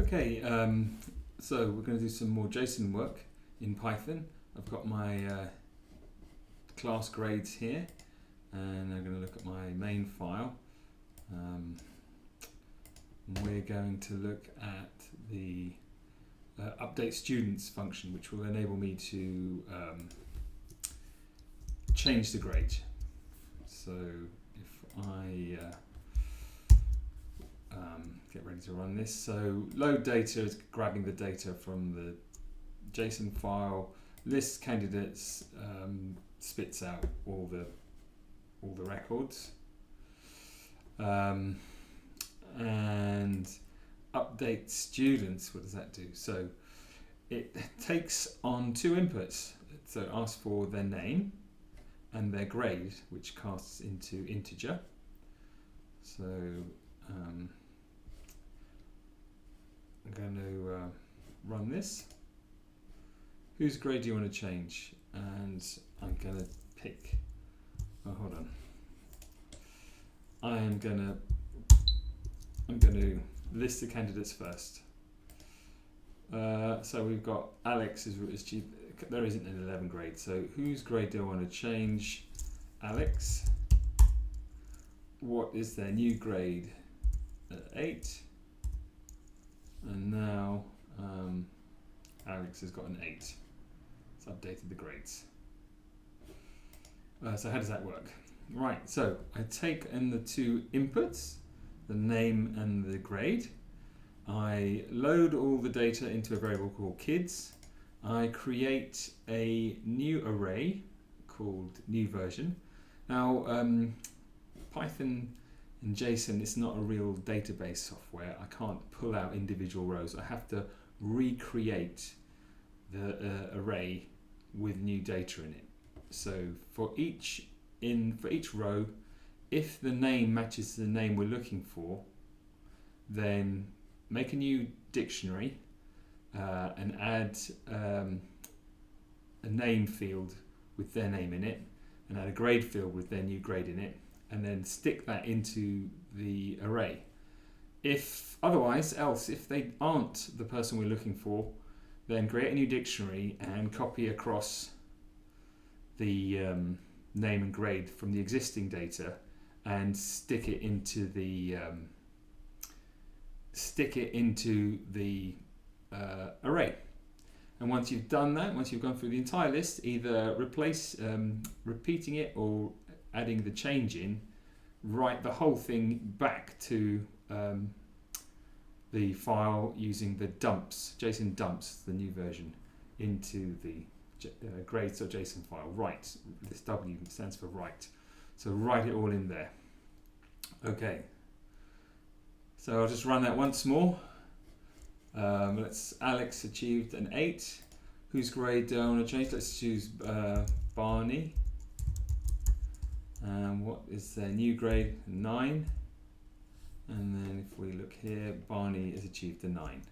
Okay, so we're going to do some more JSON work in Python. I've got my class grades here, and I'm going to look at my main file. We're going to look at the update students function, which will enable me to change the grade. So if I get ready to run this, so load data is grabbing the data from the JSON file, list candidates, spits out all the records, and update students, what does that do? So it takes on two inputs. So it asks for their name and their grade, which casts into integer. So I'm going to run this. Whose grade do you want to change? And I'm going to pick, hold on. I'm going to list the candidates first. So we've got Alex is cheap. There isn't an 11 grade. So whose grade do I want to change? Alex. What is their new grade? 8. And now Alex has got an 8. It's updated the grades. So how does that work? Right, so I take in the two inputs, the name and the grade. I load all the data into a variable called kids. I create a new array called new version. Now, Python and JSON is not a real database software. I can't pull out individual rows. I have to recreate the array with new data in it. So for each row, if the name matches the name we're looking for, then make a new dictionary and add a name field with their name in it, and add a grade field with their new grade in it, and then stick that into the array. If they aren't the person we're looking for, then create a new dictionary and copy across the name and grade from the existing data and stick it into the array. And once you've done that, once you've gone through the entire list, either repeating it or adding the change in, write the whole thing back to the file using the dumps, JSON dumps, the new version, into the grades.json file. Write, this W stands for write. So write it all in there. Okay. So I'll just run that once more. Alex achieved an 8. Whose grade do I want to change? Let's choose Barney. And what is their new grade? 9. And then if we look here, Barney has achieved a 9.